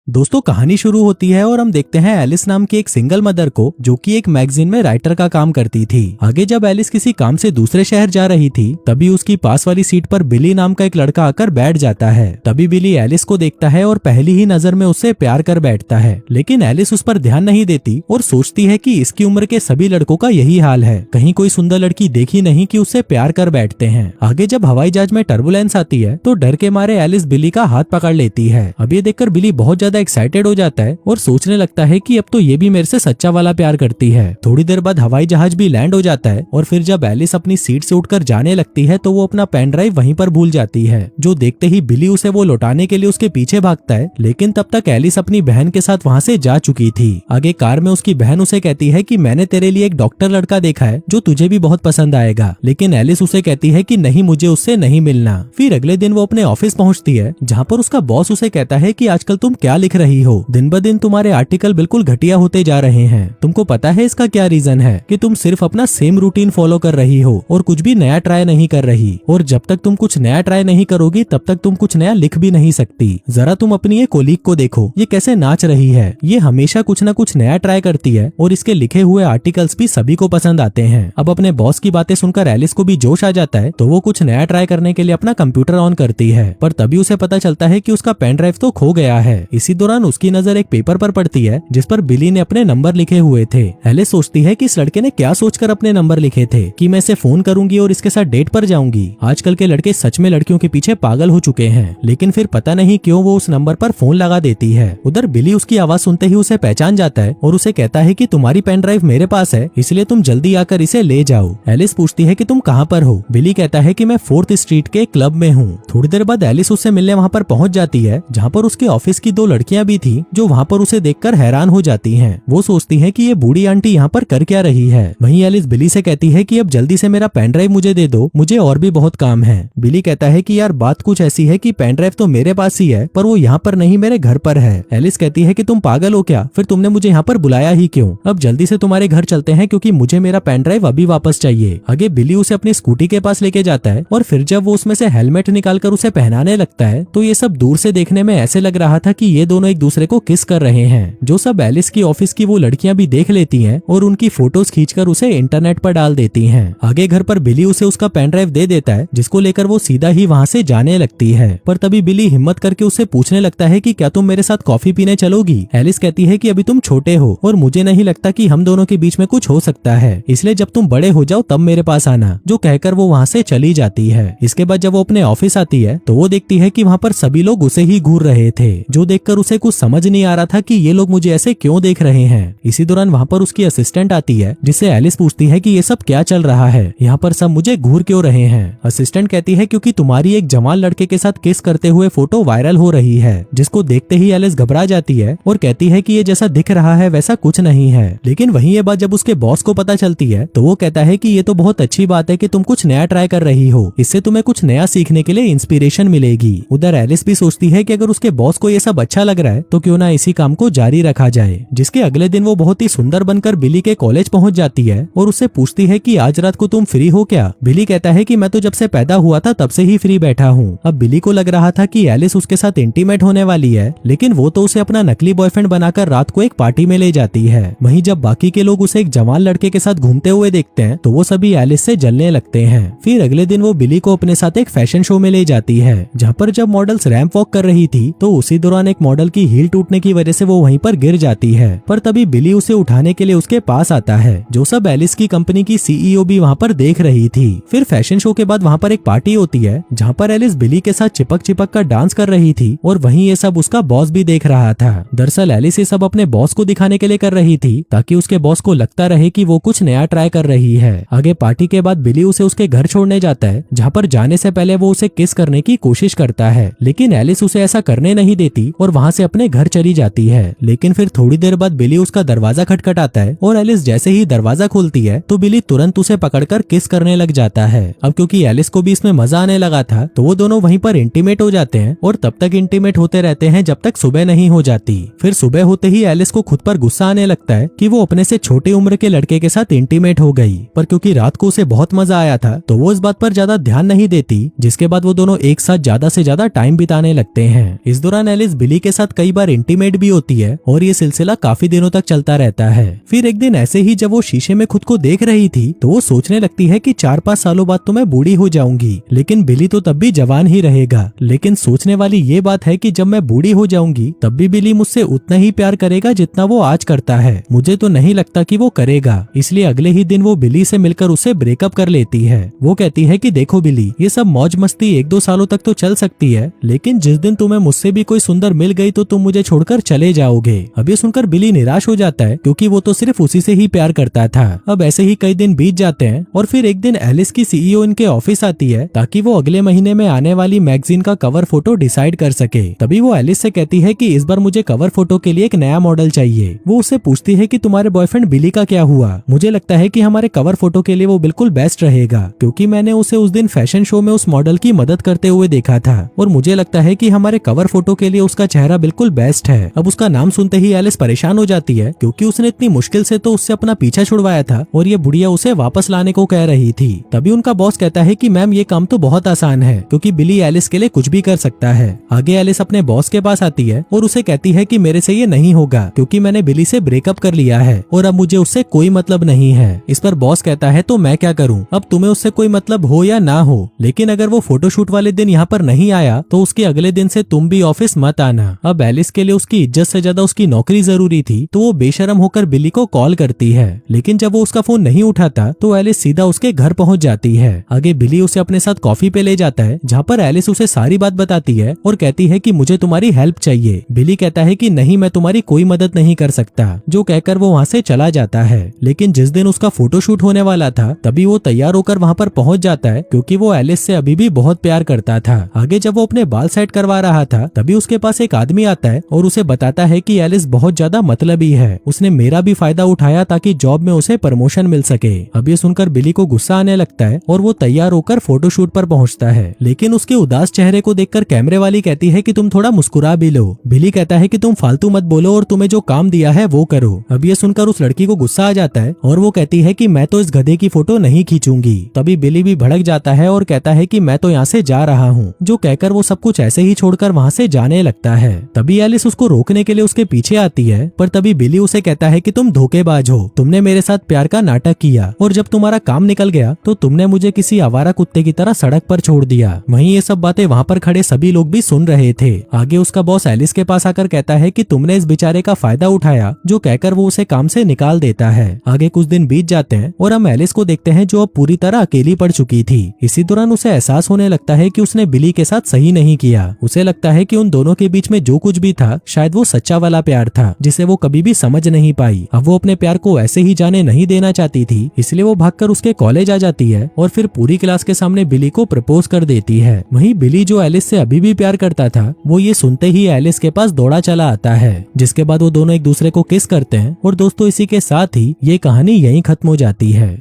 दोस्तों कहानी शुरू होती है और हम देखते हैं एलिस नाम की एक सिंगल मदर को, जो कि एक मैगजीन में राइटर का काम करती थी। आगे जब एलिस किसी काम से दूसरे शहर जा रही थी, तभी उसकी पास वाली सीट पर बिली नाम का एक लड़का आकर बैठ जाता है। तभी बिली एलिस को देखता है और पहली ही नजर में उससे प्यार कर बैठता है, लेकिन एलिस उस पर ध्यान नहीं देती और सोचती है कि इसकी उम्र के सभी लड़कों का यही हाल है, कहीं कोई सुंदर लड़की देखी नहीं कि उससे प्यार कर बैठते हैं। आगे जब हवाई जहाज में टर्बुलेंस आती है तो डर के मारे एलिस बिली का हाथ पकड़ लेती है। अब ये देखकर बिली बहुत ज्यादा एक्साइटेड हो जाता है और सोचने लगता है कि अब तो ये भी मेरे से सच्चा वाला प्यार करती है। थोड़ी देर बाद हवाई जहाज भी लैंड हो जाता है और फिर जब एलिस अपनी सीट से उठकर जाने लगती है तो वो अपना पेन ड्राइव वहीं पर भूल जाती है, जो देखते ही बिली उसे वो लौटाने के लिए उसके पीछे भागता है, लेकिन तब तक एलिस अपनी बहन के साथ वहाँ से जा चुकी थी। आगे कार में उसकी बहन उसे कहती है कि मैंने तेरे लिए एक डॉक्टर लड़का देखा है जो तुझे भी बहुत पसंद आएगा, लेकिन एलिस उसे कहती है कि नहीं, मुझे उससे नहीं मिलना। फिर अगले दिन वो अपने ऑफिस पहुँचती है, जहाँ पर उसका बॉस उसे कहता है कि आजकल तुम क्या लिख रही हो, दिन ब दिन तुम्हारे आर्टिकल बिल्कुल घटिया होते जा रहे हैं। तुमको पता है इसका क्या रीजन है? कि तुम सिर्फ अपना सेम रूटीन फॉलो कर रही हो और कुछ भी नया ट्राई नहीं कर रही, और जब तक तुम कुछ नया ट्राई नहीं करोगी तब तक तुम कुछ नया लिख भी नहीं सकती। जरा तुम अपनी ये कोलीग को देखो, ये कैसे नाच रही है, ये हमेशा कुछ न कुछ नया ट्राई करती है और इसके लिखे हुए आर्टिकल्स भी सभी को पसंद आते हैं। अब अपने बॉस की बातें सुनकर एलिस को भी जोश आ जाता है, तो वो कुछ नया ट्राई करने के लिए अपना कंप्यूटर ऑन करती है, पर तभी उसे पता चलता है कि उसका पेन ड्राइव तो खो गया है। इसी दौरान उसकी नजर एक पेपर पर पड़ती है जिस पर बिली ने अपने नंबर लिखे हुए थे। एलिस सोचती है कि इस लड़के ने क्या सोचकर अपने नंबर लिखे थे कि मैं इसे फोन करूंगी और इसके साथ डेट पर जाऊंगी। आजकल के लड़के सच में लड़कियों के पीछे पागल हो चुके हैं, लेकिन फिर पता नहीं क्यों वो उस नंबर पर फोन लगा देती है। उधर बिली उसकी आवाज सुनते ही उसे पहचान जाता है और उसे कहता है कि तुम्हारी पेन ड्राइव मेरे पास है, इसलिए तुम जल्दी आकर इसे ले जाओ। एलिस पूछती है कि तुम कहाँ पर हो? बिली कहता है कि मैं 4th स्ट्रीट के क्लब में हूँ। थोड़ी देर बाद एलिस उससे मिलने वहाँ पर पहुँच जाती है, जहाँ पर उसके ऑफिस की 2 लड़कियां भी थी, जो वहाँ पर उसे देखकर हैरान हो जाती हैं। वो सोचती हैं कि ये बूढ़ी आंटी यहाँ पर कर क्या रही है। वहीं एलिस बिली से कहती है कि अब जल्दी से मेरा पेन ड्राइव मुझे दे दो, मुझे और भी बहुत काम है। बिली कहता है कि यार बात कुछ ऐसी है कि पेन ड्राइव तो मेरे पास ही है, पर वो यहाँ पर नहीं, मेरे घर पर है। एलिस कहती है कि तुम पागल हो क्या? फिर तुमने मुझे यहाँ पर बुलाया ही क्यों? अब जल्दी से तुम्हारे घर चलते हैं क्योंकि मुझे मेरा पेन ड्राइव अभी वापस चाहिए। आगे बिली उसे अपनी स्कूटी के पास लेके जाता है और फिर जब वो उसमें से हेलमेट निकालकर उसे पहनाने लगता है तो ये सब दूर से देखने में ऐसे लग रहा था कि ये दोनों एक दूसरे को किस कर रहे हैं, जो सब एलिस की ऑफिस की वो लड़कियां भी देख लेती हैं और उनकी फोटोज खींचकर उसे इंटरनेट पर डाल देती हैं। आगे घर पर बिली उसे उसका पेन ड्राइव दे देता है, जिसको लेकर वो सीधा ही वहाँ से जाने लगती है। पर तभी बिली हिम्मत करके उससे पूछने लगता है कि क्या तुम मेरे साथ कॉफी पीने चलोगी? एलिस कहती है कि अभी तुम छोटे हो और मुझे नहीं लगता कि हम दोनों के बीच में कुछ हो सकता है, इसलिए जब तुम बड़े हो जाओ तब मेरे पास आना, जो कहकर वो वहाँ से चली जाती है। इसके बाद जब वो अपने ऑफिस आती है तो वो देखती है कि वहाँ पर सभी लोग उसे ही घूर रहे थे, जो देखकर उसे कुछ समझ नहीं आ रहा था कि ये लोग मुझे ऐसे क्यों देख रहे हैं। इसी दौरान वहाँ पर उसकी असिस्टेंट आती है, जिससे एलिस पूछती है कि ये सब क्या चल रहा है, यहाँ पर सब मुझे घूर क्यों रहे हैं। असिस्टेंट कहती है क्योंकि तुम्हारी एक जवान लड़के के साथ किस करते हुए फोटो वायरल हो रही है, जिसको देखते ही एलिस घबरा जाती है और कहती है कि ये जैसा दिख रहा है वैसा कुछ नहीं है। लेकिन वहीं ये बात जब उसके बॉस को पता चलती है तो वो कहता है कि ये तो बहुत अच्छी बात है कि तुम कुछ नया ट्राई कर रही हो, इससे तुम्हें कुछ नया सीखने के लिए इंस्पिरेशन मिलेगी। उधर एलिस भी सोचती है कि अगर उसके बॉस को ये सब अच्छा लग रहा है तो क्यों ना इसी काम को जारी रखा जाए। जिसके अगले दिन वो बहुत ही सुंदर बनकर बिली के कॉलेज पहुंच जाती है और उससे पूछती है कि आज रात को तुम फ्री हो क्या? बिली कहता है कि मैं तो जब से पैदा हुआ था तब से ही फ्री बैठा हूँ। अब बिली को लग रहा था कि एलिस उसके साथ इंटीमेट होने वाली है, लेकिन वो तो उसे अपना नकली बॉयफ्रेंड बनाकर रात को एक पार्टी में ले जाती है। वहीं जब बाकी के लोग उसे एक जवान लड़के के साथ घूमते हुए देखते हैं तो वो सभी एलिस से जलने लगते हैं। फिर अगले दिन वो बिली को अपने साथ एक फैशन शो में ले जाती है, जहाँ पर जब मॉडल्स रैंप वॉक कर रही थी तो उसी दौरान एक मॉडल की हील टूटने की वजह से वो वहीं पर गिर जाती है। पर तभी बिली उसे उठाने के लिए उसके पास आता है, जो सब एलिस की कंपनी की सीईओ भी वहाँ पर देख रही थी। फिर फैशन शो के बाद वहाँ पर एक पार्टी होती है, जहाँ पर एलिस बिली के साथ चिपक चिपक कर डांस कर रही थी और वहीं ये सब उसका बॉस भी देख रहा था। दरअसल एलिस ये सब अपने बॉस को दिखाने के लिए कर रही थी, ताकि उसके बॉस को लगता रहे कि वो कुछ नया ट्राई कर रही है। आगे पार्टी के बाद बिली उसे उसके घर छोड़ने जाता है, जहाँ पर जाने से पहले वो उसे किस करने की कोशिश करता है, लेकिन एलिस उसे ऐसा करने नहीं देती और वहाँ से अपने घर चली जाती है। लेकिन फिर थोड़ी देर बाद बिली उसका दरवाजा खटखटाता है और एलिस जैसे ही दरवाजा खोलती है तो बिली तुरंत उसे पकड़कर किस करने लग जाता है। अब क्योंकि एलिस को भी इसमें मजा आने लगा था तो वो दोनों वहीं पर इंटीमेट हो जाते हैं और तब तक इंटीमेट होते रहते हैं जब तक सुबह नहीं हो जाती। फिर सुबह होते ही एलिस को खुद पर गुस्सा आने लगता है कि वो अपने से छोटी उम्र के लड़के के साथ इंटीमेट हो गई, पर क्योंकि रात को उसे बहुत मजा आया था तो वो इस बात पर ज्यादा ध्यान नहीं देती, जिसके बाद वो दोनों एक साथ ज्यादा से ज्यादा टाइम बिताने लगते हैं। इस दौरान एलिस बिली के साथ कई बार इंटीमेट भी होती है और ये सिलसिला काफी दिनों तक चलता रहता है। फिर एक दिन ऐसे ही जब वो शीशे में खुद को देख रही थी तो वो सोचने लगती है कि 4-5 सालों बाद तो मैं बूढ़ी हो जाऊंगी, लेकिन बिली तो तब भी जवान ही रहेगा। लेकिन सोचने वाली ये बात है कि जब मैं बूढ़ी हो जाऊंगी तब भी बिली मुझसे उतना ही प्यार करेगा जितना वो आज करता है। मुझे तो नहीं लगता कि वो करेगा। इसलिए अगले ही दिन वो बिली से मिलकर उसे ब्रेकअप कर लेती है। वो कहती है कि देखो बिली, ये सब मौज मस्ती 1-2 सालों तक तो चल सकती है, लेकिन जिस दिन तुम्हें मुझसे भी कोई सुंदर मिल गई तो तुम मुझे छोड़कर चले जाओगे। अब ये सुनकर बिली निराश हो जाता है क्योंकि वो तो सिर्फ उसी से ही प्यार करता था। अब ऐसे ही कई दिन बीत जाते हैं और फिर एक दिन एलिस की सीईओ इनके ऑफिस आती है ताकि वो अगले महीने में आने वाली मैगजीन का कवर फोटो डिसाइड कर सके। तभी वो एलिस से कहती है कि इस बार मुझे कवर फोटो के लिए एक नया मॉडल चाहिए। वो उससे पूछती है कि तुम्हारे बॉयफ्रेंड बिली का क्या हुआ? मुझे लगता है कि हमारे कवर फोटो के लिए वो बिल्कुल बेस्ट रहेगा, क्योंकि मैंने उसे उस दिन फैशन शो में उस मॉडल की मदद करते हुए देखा था और मुझे लगता है कि हमारे कवर फोटो के लिए उसका चेहरा बिल्कुल बेस्ट है। अब उसका नाम सुनते ही एलिस परेशान हो जाती है क्योंकि उसने इतनी मुश्किल से तो उससे अपना पीछा छुड़वाया था और ये बुढ़िया उसे वापस लाने को कह रही थी। तभी उनका बॉस कहता है कि मैम ये काम तो बहुत आसान है क्योंकि बिली एलिस के लिए कुछ भी कर सकता है। आगे एलिस अपने बॉस के पास आती है और उसे कहती है कि मेरे से ये नहीं होगा क्योंकि मैंने बिली से ब्रेकअप कर लिया है और अब मुझे उससे कोई मतलब नहीं है। इस पर बॉस कहता है तो मैं क्या करूं, अब तुम्हें उससे कोई मतलब हो या ना हो, लेकिन अगर वो फोटोशूट वाले दिन यहाँ पर नहीं आया तो उसके अगले दिन से तुम भी ऑफिस मत आना। अब एलिस के लिए उसकी इज्जत से ज्यादा उसकी नौकरी जरूरी थी तो वो बेशरम होकर बिली को कॉल करती है, लेकिन जब वो उसका फोन नहीं उठाता तो एलिस सीधा उसके घर पहुंच जाती है। आगे बिली उसे अपने साथ कॉफी पे ले जाता है जहाँ पर एलिस उसे सारी बात बताती है और कहती है कि मुझे तुम्हारी हेल्प चाहिए। बिली कहता है कि नहीं, मैं तुम्हारी कोई मदद नहीं कर सकता, जो कहकर वो वहाँ से चला जाता है। लेकिन जिस दिन उसका फोटोशूट होने वाला था तभी वो तैयार होकर वहाँ पर पहुंच जाता है क्योंकि वो एलिस से अभी भी बहुत प्यार करता था। आगे जब वो अपने बाल सेट करवा रहा था तभी उसके पास एक आदमी आता है और उसे बताता है कि एलिस बहुत ज्यादा मतलबी है, उसने मेरा भी फायदा उठाया ताकि जॉब में उसे प्रमोशन मिल सके। अब ये सुनकर बिली को गुस्सा आने लगता है और वो तैयार होकर फोटोशूट पर पहुंचता है, लेकिन उसके उदास चेहरे को देखकर कैमरे वाली कहती है कि तुम थोड़ा मुस्कुरा भी लो। बिली कहता है कि तुम फालतू मत बोलो और तुम्हें जो काम दिया है वो करो। अब ये सुनकर उस लड़की को गुस्सा आ जाता है और वो कहती है कि मैं तो इस गधे की फोटो नहीं खींचूंगी। तभी बिली भी भड़क जाता है और कहता है कि मैं तो यहाँ से जा रहा हूँ, जो कहकर वो सब कुछ ऐसे ही छोड़कर वहाँ से जाने लगता है। तभी एलिस उसको रोकने के लिए उसके पीछे आती है, पर तभी बिली उसे कहता है कि तुम धोखेबाज हो, तुमने मेरे साथ प्यार का नाटक किया और जब तुम्हारा काम निकल गया तो तुमने मुझे किसी आवारा कुत्ते की तरह सड़क पर छोड़ दिया। वहीं ये सब बातें वहाँ पर खड़े सभी लोग भी सुन रहे थे। आगे उसका बॉस एलिस के पास आकर कहता है कि तुमने इस बेचारे का फायदा उठाया, जो कहकर वो उसे काम से निकाल देता है। आगे कुछ दिन बीत जाते हैं और हम एलिस को देखते हैं जो अब पूरी तरह अकेली पड़ चुकी थी। इसी दौरान उसे एहसास होने लगता है कि उसने बिली के साथ सही नहीं किया। उसे लगता है कि उन दोनों के बीच में जो कुछ भी था शायद वो सच्चा वाला प्यार था जिसे वो कभी भी समझ नहीं पाई। अब वो अपने प्यार को ऐसे ही जाने नहीं देना चाहती थी, इसलिए वो भागकर उसके कॉलेज आ जाती है और फिर पूरी क्लास के सामने बिली को प्रपोज कर देती है। वहीं बिली जो एलिस से अभी भी प्यार करता था वो ये सुनते ही एलिस के पास दौड़ा चला आता है, जिसके बाद वो दोनों एक दूसरे को किस करते हैं। और दोस्तों इसी के साथ ही ये कहानी यहीं खत्म हो जाती है।